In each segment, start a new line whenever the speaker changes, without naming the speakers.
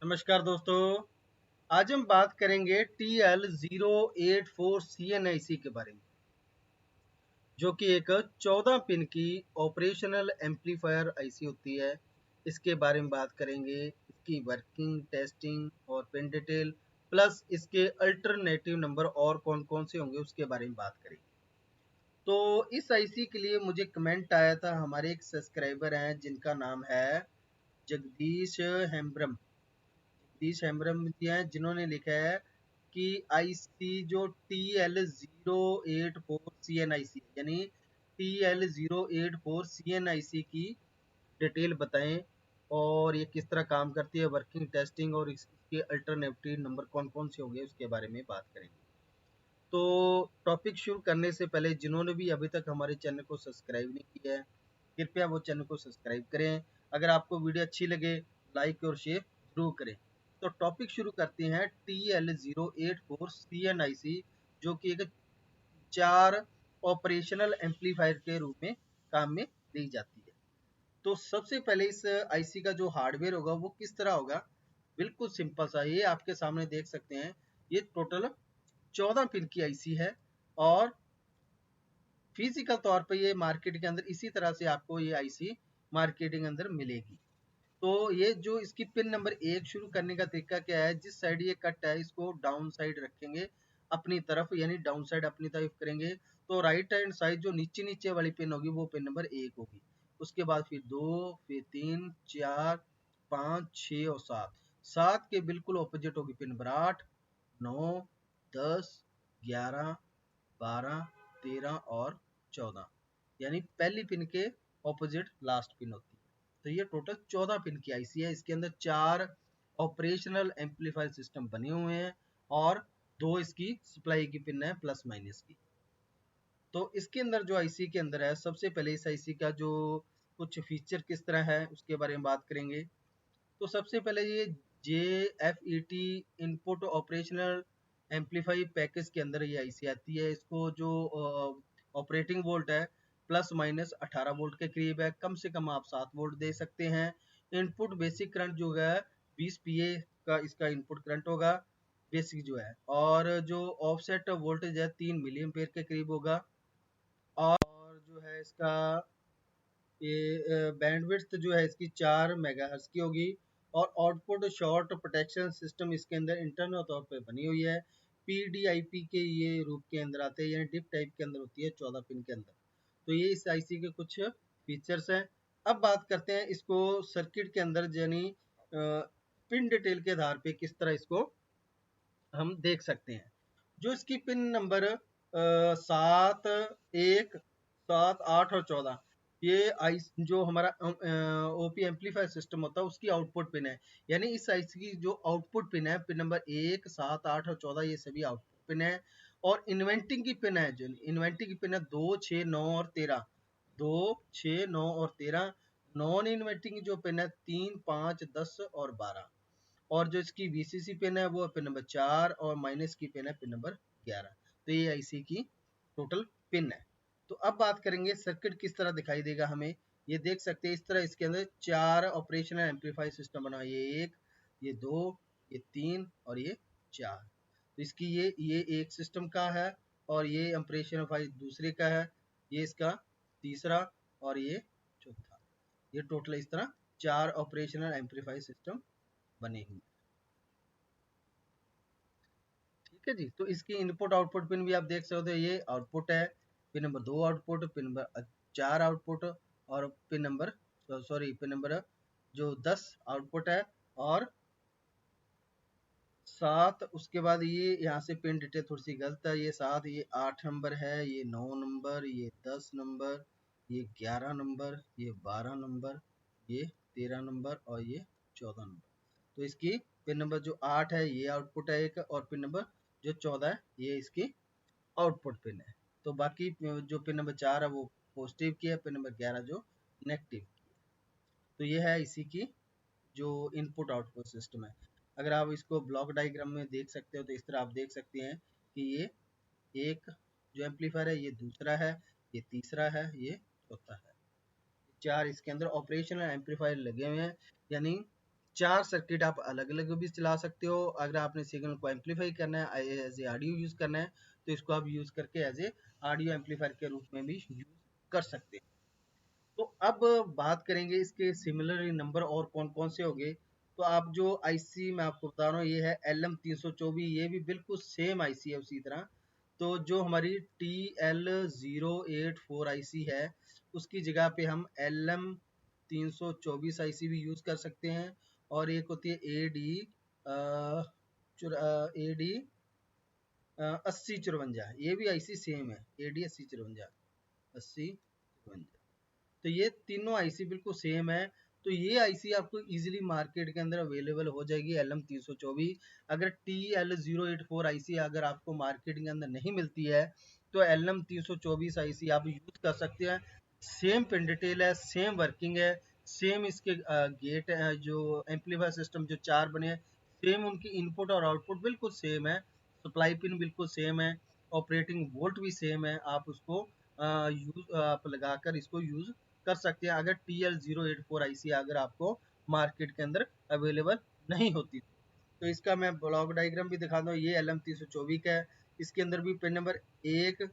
नमस्कार दोस्तों। आज हम बात करेंगे TL084CNIC के बारे में, जो कि एक 14 पिन की ऑपरेशनल एम्पलीफायर आईसी होती है। इसके बारे में बात करेंगे, इसकी वर्किंग, टेस्टिंग और पिन डिटेल, प्लस इसके अल्टरनेटिव नंबर और कौन कौन से होंगे उसके बारे में बात करेंगे। तो इस आईसी के लिए मुझे कमेंट आया था, हमारे एक सब्सक्राइबर हैं जिनका नाम है जगदीश हेम्ब्रम। सतीश हेम्ब्रम जी हैं, जिन्होंने लिखा है कि आईसी जो TL084CNIC यानी TL084CNIC की डिटेल बताएं और ये किस तरह काम करती है, वर्किंग, टेस्टिंग और इसके अल्टरनेटिव नंबर कौन कौन से होंगे उसके बारे में बात करेंगे। तो टॉपिक शुरू करने से पहले जिन्होंने भी अभी तक हमारे चैनल को सब्सक्राइब नहीं किया है, कृपया वो चैनल को सब्सक्राइब करें। अगर आपको वीडियो अच्छी लगे, लाइक और शेयर जरूर करें। तो टॉपिक शुरू करते हैं। TL084CNIC जो कि एक 4 ऑपरेशनल एम्पलीफायर के रूप में काम में ली जाती है। तो सबसे पहले इस आईसी का जो हार्डवेयर होगा वो किस तरह होगा, बिल्कुल सिंपल सा, ये आपके सामने देख सकते हैं। ये टोटल 14 पिन की आईसी है और फिजिकल तौर पे ये मार्केट के अंदर इसी तरह से आपको ये आईसी मार्केट के अंदर मिलेगी। तो ये जो इसकी पिन नंबर 1 शुरू करने का तरीका क्या है, जिस साइड ये कट है इसको डाउन साइड रखेंगे अपनी तरफ, यानी डाउन साइड अपनी तरफ करेंगे। तो राइट हैंड साइड जो नीचे नीचे वाली पिन होगी वो पिन नंबर 1 होगी। उसके बाद फिर 2, फिर 3, 4, 5, 6 और 7। 7 के बिल्कुल ऑपोजिट होगी पिन नंबर 8, 9, 10, 11, 12, 13 और 14, यानी पहली पिन के ऑपोजिट लास्ट पिन होती है। तो ये टोटल 14 पिन की आईसी है। इसके अंदर 4 ऑपरेशनल एम्पलीफायर सिस्टम बने हुए हैं और 2 इसकी सप्लाई की पिन है प्लस माइनस की। तो इसके अंदर जो आईसी के अंदर है, सबसे पहले इस आईसी का जो कुछ फीचर किस तरह है उसके बारे में बात करेंगे। तो सबसे पहले ये JFET input operational amplify package के अंदर ये आईसी आती है। इसको जो ऑपरेटिंग वोल्ट है प्लस माइनस 18 वोल्ट के करीब है, कम से कम आप 7 वोल्ट दे सकते हैं। इनपुट बेसिक करंट जो है 20 PA का इसका इनपुट करंट होगा बेसिक जो है, और जो ऑफसेट वोल्टेज है 3 मिली एम्पेयर के करीब होगा। और जो है इसका ये बैंडविड्थ जो है इसकी 4 मेगाहर्ट्ज की होगी। और आउटपुट शॉर्ट प्रोटेक्शन सिस्टम इसके अंदर इंटरनल तौर पे बनी हुई है। PDIP के ये रूप के अंदर आते हैं, यानी डिप टाइप के अंदर होती है 14 पिन के अंदर। तो ये इस आईसी के कुछ फीचर्स हैं। अब बात करते हैं इसको सर्किट के अंदर, यानी पिन डिटेल के आधार पे किस तरह इसको हम देख सकते हैं। जो इसकी पिन नंबर 7, 1, 7, 8 और 14, ये आई जो हमारा ओपी एम्पलीफायर सिस्टम होता है उसकी आउटपुट पिन है। यानी इस आईसी की जो आउटपुट पिन है, पिन नंबर 1, 7, 8 और 14, ये सभी आउटपुट पिन है। और इन्वेंटिंग की पिन है, जो इन्वेंटिंग की पिन है 2, 6, 9 और 13। 2, 6, 9 और 13। नॉन इन्वेंटिंग जो पिन है 3, 5, 10 और 12। और जो इसकी VCC पिन है वो पिन नंबर 4 और माइनस की पिन है पिन नंबर 11। तो ये आईसी की टोटल पिन है। तो अब बात करेंगे सर्किट किस तरह दिखाई देगा हमें। ये देख सकते हैं इस तरह इसके अंदर 4 ऑपरेशनल एम्पलीफायर सिस्टम बना, ये 1, ये 2, ये 3 और ये 4। तो इसकी ये एक सिस्टम का है और ये ऑपरेशनल फाइल दूसरे का है, ये इसका तीसरा और ये चौथा। ये टोटल इस तरह 4 ऑपरेशनल एम्पलीफायर सिस्टम बने हुए। ठीक है जी। तो इसकी इनपुट आउटपुट पिन भी आप देख सकते हो, ये आउटपुट है, pin number 2 output, pin number 4 output और pin number sorry pin number जो 10 आउटपुट है और 7। उसके बाद ये यहाँ से पिन डिटेल थोड़ी सी गलत है, ये 7, ये 8 नंबर है, ये 9 नंबर, ये 10 नंबर, ये 11 नंबर, ये 12 नंबर, ये 13 नंबर और ये 14 नंबर। तो इसकी पिन नंबर जो 8 है ये आउटपुट है एक, और पिन नंबर जो 14 है ये इसकी आउटपुट पिन है। तो बाकी जो पिन नंबर 4 है वो पॉजिटिव की है, पिन नंबर 11 जो नेगेटिव की है। तो ये है इसी की जो इनपुट आउटपुट सिस्टम है। अगर आप इसको ब्लॉक डायग्राम में देख सकते हो तो इस तरह आप देख सकते हैं कि ये एक जो एम्पलीफायर है, ये दूसरा है, ये तीसरा है, ये चौथा है। 4 इसके अंदर ऑपरेशनल एम्पलीफायर लगे हुए हैं, यानी 4 सर्किट आप अलग अलग भी चला सकते हो। अगर आपने सिग्नल को एम्पलीफाई करना है, एज ए ऑडियो यूज करना है, तो इसको आप यूज करके एज ए ऑडियो एम्पलीफायर के रूप में भी यूज कर सकते हैं। तो अब बात करेंगे इसके सिमिलर नंबर और कौन कौन से होंगे। तो आप जो आईसी मैं आपको बता रहा हूँ ये है LM324, ये भी बिल्कुल सेम आईसी है उसी तरह। तो जो हमारी TL084 आईसी है उसकी जगह पे हम LM324 आईसी भी यूज कर सकते हैं। और एक होती है AD 8054, ये भी आईसी सेम है, AD 8054। तो ये तीनों आईसी बिल्कुल सेम है। तो ये आईसी आपको इजीली मार्केट के अंदर अवेलेबल हो जाएगी LM324। अगर TL084 आईसी अगर आपको मार्केट के अंदर नहीं मिलती है तो LM324 आईसी आप यूज कर सकते हैं। सेम पिन डिटेल है, सेम वर्किंग है, सेम इसके गेट जो एम्पलीफायर सिस्टम जो 4 बने हैं, सेम उनकी इनपुट और आउटपुट बिल्कुल सेम है, सप्लाई पिन बिल्कुल सेम है, ऑपरेटिंग वोल्ट भी सेम है। आप उसको यूज आप लगाकर इसको यूज कर सकते हैं अगर TL084 आईसी अगर आपको मार्केट के अंदर अवेलेबल नहीं होती। तो इसका मैं ब्लॉक डायग्राम भी दिखा दूँ। ये LM324 का है, इसके अंदर भी पिन नंबर 1,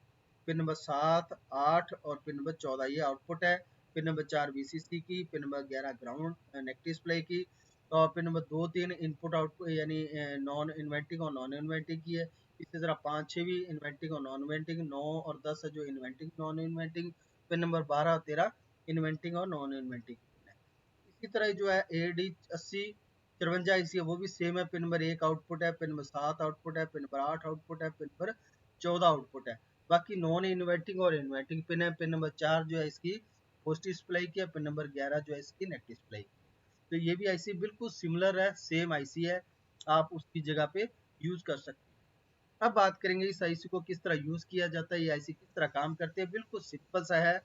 पिन नंबर 7, 8 और पिन नंबर 14 ये आउटपुट है। पिन नंबर 4 VCC की, pin number 11 ground negative display की, और पिन नंबर 2, 3 इनपुट आउटपुट यानी नॉन इन्वेंटिंग और नॉन इन्वेंटिंग की है। इसी तरह 5, 6 भी इन्वेंटिंग और नॉन इन्वेंटिंग, 9 और 10 है जो inventing non inventing, pin number 12 और 13 इन्वेंटिंग और नॉन इन्वेंटिंग। इसी तरह जो है AD8053 आईसी है वो भी सेम है। पिन नंबर 1 आउटपुट है, पिन नंबर 7 आउटपुट है, पिन नंबर 8 आउटपुट है, पिन नंबर 14 आउटपुट है। बाकी नॉन इन्वर्टिंग और इन्वर्टिंग पिन है। पिन नंबर 4 जो है इसकी पॉजिटिव सप्लाई की है, पिन नंबर 11 जो है इसकी नेगेटिव सप्लाई की। तो ये भी आईसी बिल्कुल सिमिलर है, सेम आईसी है, आप उसकी जगह पे यूज कर सकते हैं। अब बात करेंगे इस आईसी को किस तरह यूज किया जाता है, ये आईसी किस तरह काम करते हैं। बिल्कुल सिंपल सा है।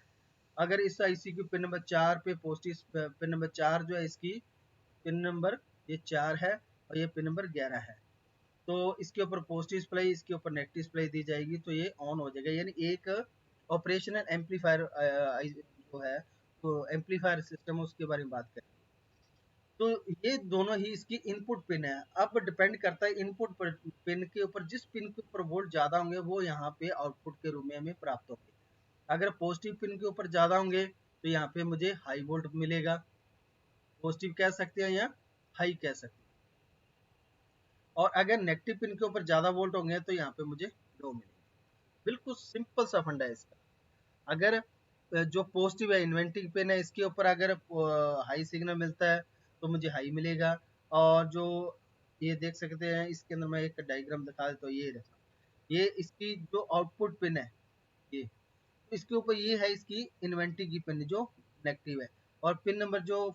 अगर इस आईसी की पिन नंबर 4 पे पॉजिटिव, पिन नंबर 4 जो है इसकी पिन नंबर ये 4 है और ये पिन नंबर 11 है, तो इसके ऊपर पॉजिटिव सप्लाई, इसके ऊपर नेगेटिव सप्लाई दी जाएगी तो ये ऑन हो जाएगा। यानी एक ऑपरेशनल एम्पलीफायर जो है, तो एम्पलीफायर सिस्टम उसके बारे में बात करें तो ये दोनों ही इसकी इनपुट पिन है। अब डिपेंड करता है इनपुट पिन के ऊपर, जिस पिन के ऊपर वोल्ट ज्यादा होंगे वो यहाँ पे आउटपुट के रूप में हमें प्राप्त होंगे। अगर पॉजिटिव पिन के ऊपर ज्यादा होंगे तो यहाँ पे मुझे हाई वोल्ट मिलेगा, पॉजिटिव कह सकते हैं या हाई कह सकते हैं। और अगर नेगेटिव पिन के ऊपर ज्यादा वोल्ट होंगे तो यहाँ पे मुझे लो मिलेगा। बिल्कुल सिंपल सा फंडा है इसका। अगर जो पॉजिटिव है इन्वेंटिंग पिन है इसके ऊपर अगर हाई सिग्नल मिलता है तो मुझे हाई मिलेगा। और जो ये देख सकते हैं इसके अंदर मैं एक डायग्राम दिखा देता हूँ, ये देखा, ये इसकी जो आउटपुट पिन है ये, इसके ऊपर ये है इसकी इन्वेंटिंग की पिन जो नेगेटिव है। और पिन नंबर जो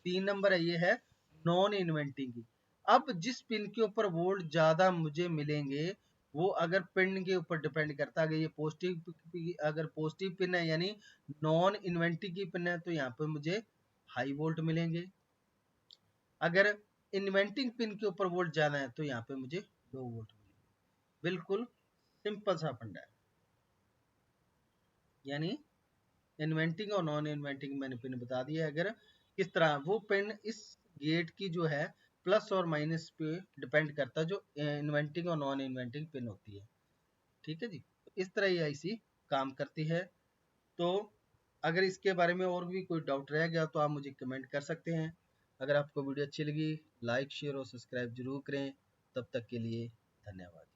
3 नंबर है ये है नॉन इन्वेंटिंग की। अब जिस पिन के ऊपर वोल्ट ज्यादा मुझे मिलेंगे वो अगर पिन के ऊपर डिपेंड करता है। अगर ये पॉजिटिव, अगर पॉजिटिव पिन है यानी नॉन इन्वेंटिंग की पिन है तो यहाँ पे मुझे हाई वोल्ट मिलेंगे। अगर इन्वेंटिंग पिन के ऊपर वोल्ट ज्यादा है तो यहाँ पे मुझे लो वोल्ट मिलेंगे। बिल्कुल सिंपल सा फंडा है। यानी इन्वेंटिंग और नॉन इन्वेंटिंग मैंने पिन बता दिया। अगर किस तरह वो पिन इस गेट की जो है प्लस और माइनस पे डिपेंड करता है जो इन्वेंटिंग और नॉन इन्वेंटिंग पिन होती है। ठीक है जी, तो इस तरह ये आईसी काम करती है। तो अगर इसके बारे में और भी कोई डाउट रह गया तो आप मुझे कमेंट कर सकते हैं। अगर आपको वीडियो अच्छी लगी लाइक शेयर और सब्सक्राइब जरूर करें। तब तक के लिए धन्यवाद।